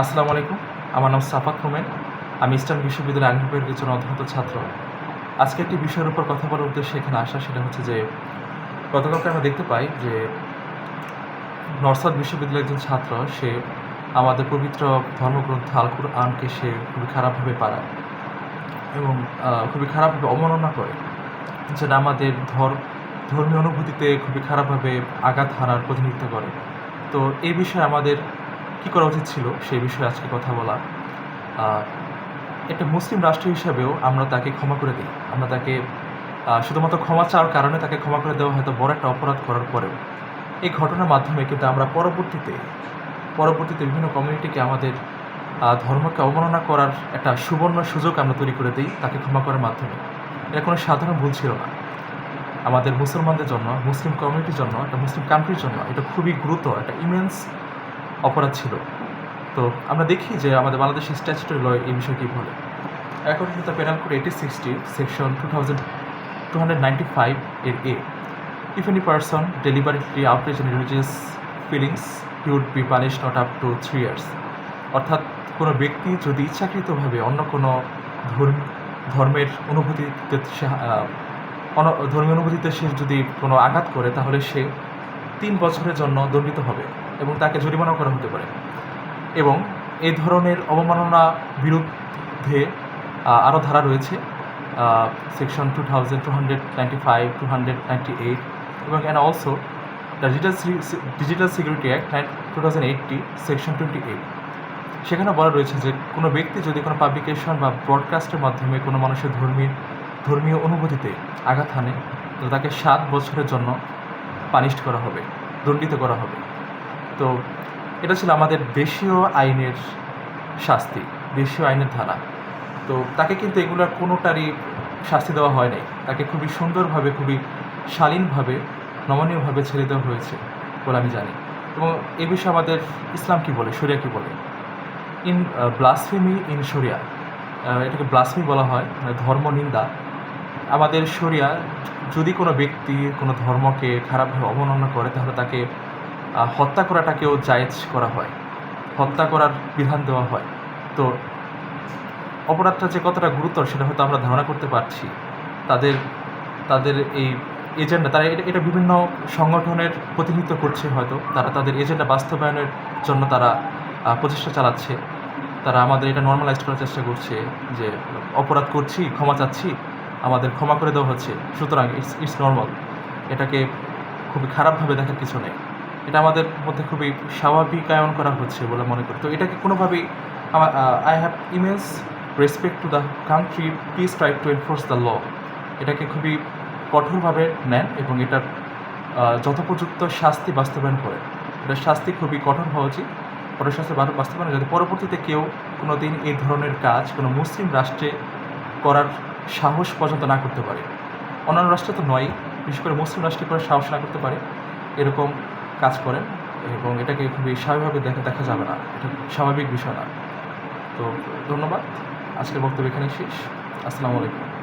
আসসালামু আলাইকুম। আমার নাম সাফাত মোমেন। আমি ইস্টার্ন বিশ্ববিদ্যালয়ের আইন বিভাগের একজন অধ্যয়নরত ছাত্র। আজকে একটি বিষয়ের উপর কথা বলার উদ্দেশ্যে এখানে আসা, সেটা হচ্ছে যে গতকালকে আমরা দেখতে পাই যে নর্থ সাউথ বিশ্ববিদ্যালয়ের একজন ছাত্র, সে আমাদের পবিত্র ধর্মগ্রন্থ আল কুরআনকে সে খুবই খারাপভাবে পাড়ায় এবং খুবই খারাপভাবে অবমাননা করে, যেটা আমাদের ধর্মীয় অনুভূতিতে খুবই খারাপভাবে আঘাত হানার প্রতিনিধিত্ব করে। তো এই বিষয়ে আমাদের কী করা উচিত ছিল, সেই বিষয়ে আজকে কথা বলা। একটা মুসলিম রাষ্ট্র হিসাবেও আমরা তাকে ক্ষমা করে দিই। আমরা তাকে শুধুমাত্র ক্ষমা চাওয়ার কারণে তাকে ক্ষমা করে দেওয়া হয়তো বড় একটা অপরাধ করার পরেও এই ঘটনার মাধ্যমে কিন্তু আমরা পরবর্তীতে বিভিন্ন কমিউনিটিকে আমাদের ধর্মকে অবমাননা করার একটা সুবর্ণ সুযোগ আমরা তৈরি করে দিই তাকে ক্ষমা করার মাধ্যমে। এটা কোনো সাধারণ ভুল ছিল না। আমাদের মুসলমানদের জন্য, মুসলিম কমিউনিটির জন্য, একটা মুসলিম কান্ট্রির জন্য এটা খুবই গুরুতর, একটা ইমেন্স অপরাধ ছিল। তো আমরা দেখি যে আমাদের বাংলাদেশের স্ট্যাচুটরি ল এই বিষয়টি বলে। According to the penal code 1860 section 2295 এর এ, if any person deliberately outrage any religious feelings, he would be punished not up to 3 years. অর্থাৎ কোনো ব্যক্তি যদি ইচ্ছাকৃতভাবে অন্য কোনো ধর্মের অনুভূতিতে ধর্মীয় অনুভূতিতে সে যদি কোনো আঘাত করে, তাহলে সে 3 বছরের জন্য দণ্ডিত হবে এবং তাকে জরিমানাও করা হতে পারে। এবং এই ধরনের অবমাননা বিরুদ্ধে আরও ধারা রয়েছে, সেকশন 2295, 298 এবং also the digital security act 2080 section 28। সেখানে বলা রয়েছে যে কোনো ব্যক্তি যদি কোনো পাবলিকেশন বা ব্রডকাস্টের মাধ্যমে কোনো মানুষের ধর্মীয় অনুভূতিতে আঘাত হানে, তো তাকে 7 বছরের জন্য পানিশড করা হবে, দণ্ডিত করা হবে। তো এটা ছিল আমাদের দেশীয় আইনের শাস্তি, দেশীয় আইনের ধারা। তো তাকে কিন্তু এগুলোর কোনোটারই শাস্তি দেওয়া হয় নাই। তাকে খুবই সুন্দরভাবে, খুবই শালীনভাবে, নমনীয়ভাবে ছেড়ে দেওয়া হয়েছে বলে আমি জানি। এবং এ বিষয়ে আমাদের ইসলাম কী বলে, শরিয়া কী বলে? ইন ব্লাসফেমি ইন শরিয়া, এটাকে ব্লাসফেমি বলা হয়, মানে ধর্মনিন্দা। আমাদের শরিয়া যদি কোনো ব্যক্তি কোনো ধর্মকে খারাপভাবে অবমাননা করে, তাহলে তাকে হত্যা করাটাকেও জায়েজ করা হয়, হত্যা করার বিধান দেওয়া হয়। তো অপরাধটা যে কতটা গুরুতর সেটা হয়তো আমরা ধারণা করতে পারছি। তাদের এই এজেন্ডা, তারা এটা বিভিন্ন সংগঠনের প্রতিনিধিত্ব করছে, হয়তো তারা তাদের এজেন্ডা বাস্তবায়নের জন্য তারা প্রচেষ্টা চালাচ্ছে। তারা আমাদের এটা নর্মালাইজ করার চেষ্টা করছে যে অপরাধ করছি, ক্ষমা চাচ্ছি, আমাদের ক্ষমা করে দেওয়া হচ্ছে, সুতরাং ইটস নর্মাল। এটাকে খুবই খারাপভাবে দেখার কিছু নেই। এটা আমাদের মধ্যে খুবই স্বাভাবিকায়ন করা হচ্ছে বলে মনে করি। তো এটাকে কোনোভাবেই I have immense respect to the country, please try to enforce the law. এটাকে খুবই কঠোরভাবে নেন এবং এটার যথোপযুক্ত শাস্তি বাস্তবায়ন করে। এটার শাস্তি খুবই কঠোর হওয়া উচিত, কঠোর শাস্তি বাস্তবায়ন, যাতে পরবর্তীতে কেউ কোনো দিন এই ধরনের কাজ কোনো মুসলিম রাষ্ট্রে করার সাহস পর্যন্ত না করতে পারে। অন্যান্য রাষ্ট্রে তো নয়, বিশেষ করে মুসলিম রাষ্ট্রে করার সাহস না করতে পারে এরকম কাজ করেন, এবং এটাকে খুবই স্বাভাবিকভাবে দেখা যাবে না, এটা স্বাভাবিক বিষয় না। তো ধন্যবাদ, আজকের বক্তব্য এখানেই শেষ। আসসালামু আলাইকুম।